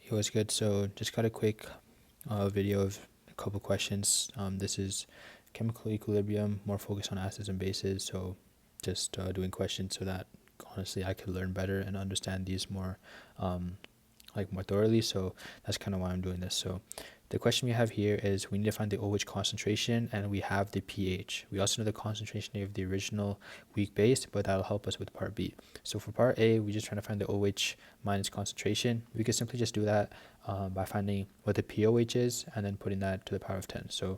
It was good. So just got a quick video of a couple questions. This is chemical equilibrium, more focused on acids and bases. So just doing questions so that honestly I could learn better and understand these more more thoroughly. So that's kind of why I'm doing this. So the question we have here is we need to find the OH concentration and we have the pH. We also know the concentration of the original weak base, but that'll help us with part B. So for part A, we're just trying to find the OH minus concentration. We could simply just do that by finding what the pOH is and then putting that to the power of 10. So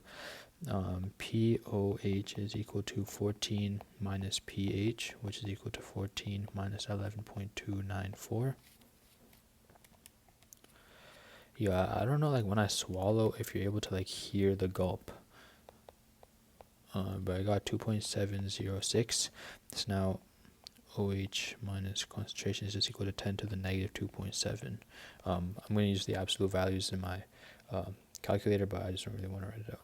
pOH is equal to 14 minus pH, which is equal to 14 minus 11.294. Yeah, I don't know, like when I swallow, if you're able to like hear the gulp. But I got 2.706. It's now OH minus concentration is just equal to 10 to the negative 2.7. I'm going to use the absolute values in my calculator, but I just don't really want to write it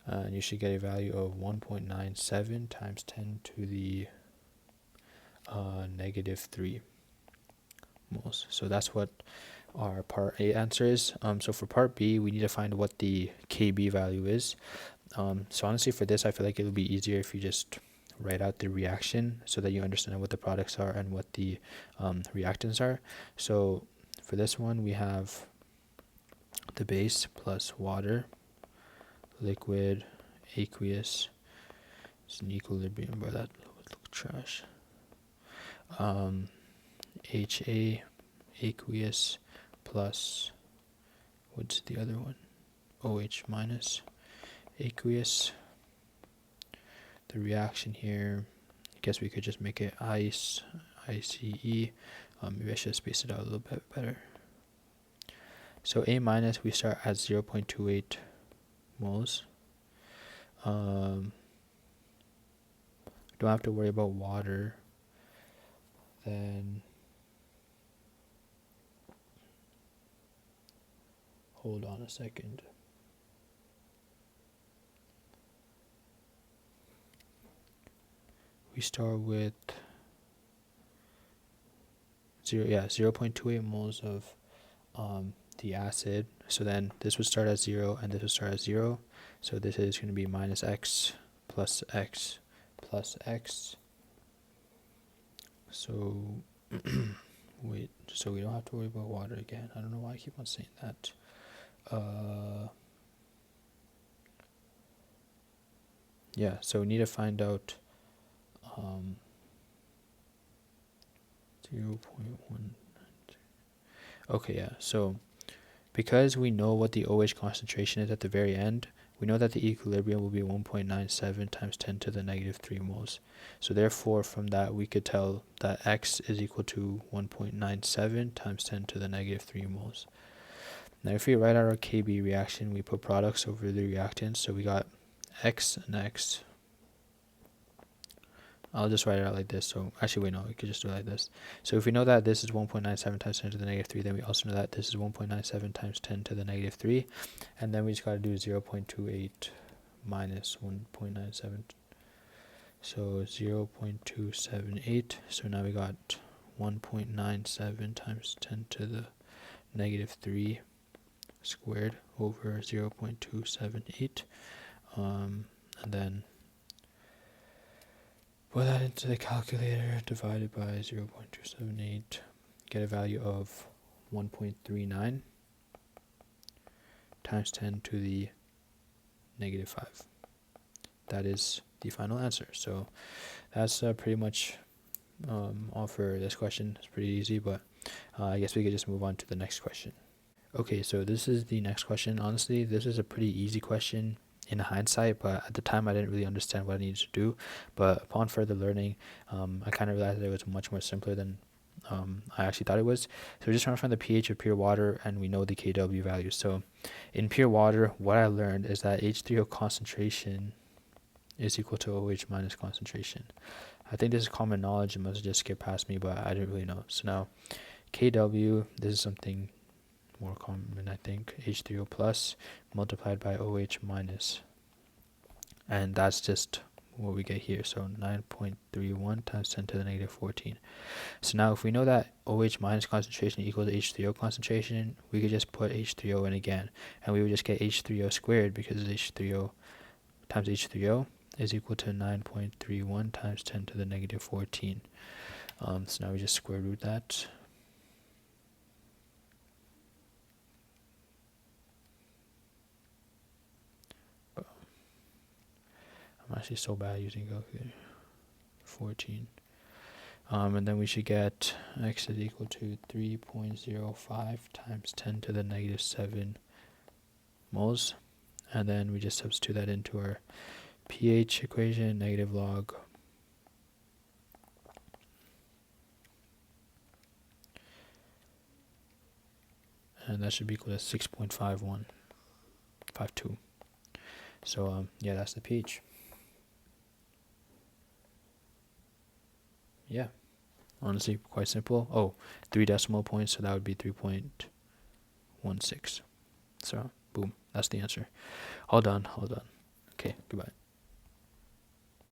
out. And you should get a value of 1.97 times 10 to the negative 3 moles. So that's what our part A answer is. So for part B, we need to find what the Kb value is. So honestly, for this, I feel like it'll be easier if you just write out the reaction so that you understand what the products are and what the reactants are. So for this one, we have the base plus water, liquid, aqueous. It's an equilibrium, but that would look trash. HA, aqueous, plus, what's the other one? OH minus, aqueous. The reaction here, I guess we could just make it ICE. Maybe I should space it out a little bit better. So A minus, we start at 0.28 moles. Don't have to worry about water. Then hold on a second. We start with 0.28 moles of the acid. So then this would start at 0 and this would start at 0. So this is going to be minus x plus x plus x. So wait, so we don't have to worry about water again. I don't know why I keep on saying that. Yeah, so we need to find out 0.1. Okay, yeah, so because we know what the OH concentration is at the very end, we know that the equilibrium will be 1.97 times 10 to the negative 3 moles. So therefore, from that, we could tell that x is equal to 1.97 times 10 to the negative 3 moles. Now, if we write out our Kb reaction, we put products over the reactants. So we got x and x. I'll just write it out like this. So actually, wait, no, we could just do it like this. So if we know that this is 1.97 times 10 to the negative 3, then we also know that this is 1.97 times 10 to the negative 3. And then we just got to do 0.28 minus 1.97. So 0.278. So now we got 1.97 times 10 to the negative 3 squared over 0.278. And then put that into the calculator, divided by 0.278, get a value of 1.39 times 10 to the negative 5. That is the final answer. So that's pretty much all for this question. It's pretty easy, but I guess we could just move on to the next question. Okay, so this is the next question. Honestly, this is a pretty easy question in hindsight, but at the time I didn't really understand what I needed to do. But upon further learning, I kind of realized that it was much more simpler than I actually thought it was. So we're just trying to find the pH of pure water, and we know the Kw value. So in pure water, what I learned is that H3O concentration is equal to OH minus concentration. I think this is common knowledge. It must have just skipped past me, but I didn't really know. So now Kw, this is something more common, I think, H3O plus multiplied by OH minus, and that's just what we get here. So 9.31 times 10 to the negative 14. So now if we know that OH minus concentration equals H3O concentration, we could just put H3O in again, and we would just get H3O squared, because H3O times H3O is equal to 9.31 times 10 to the negative 14. So now we just square root that. I'm actually so bad using calculator. 14. And then we should get x is equal to 3.05 times 10 to the negative 7 moles. And then we just substitute that into our pH equation, negative log and that should be equal to 6.5152. So yeah, that's the pH. Yeah, honestly quite simple. Oh, 3 decimal points, so that would be 3.16. So boom, that's the answer. All done. Okay, goodbye.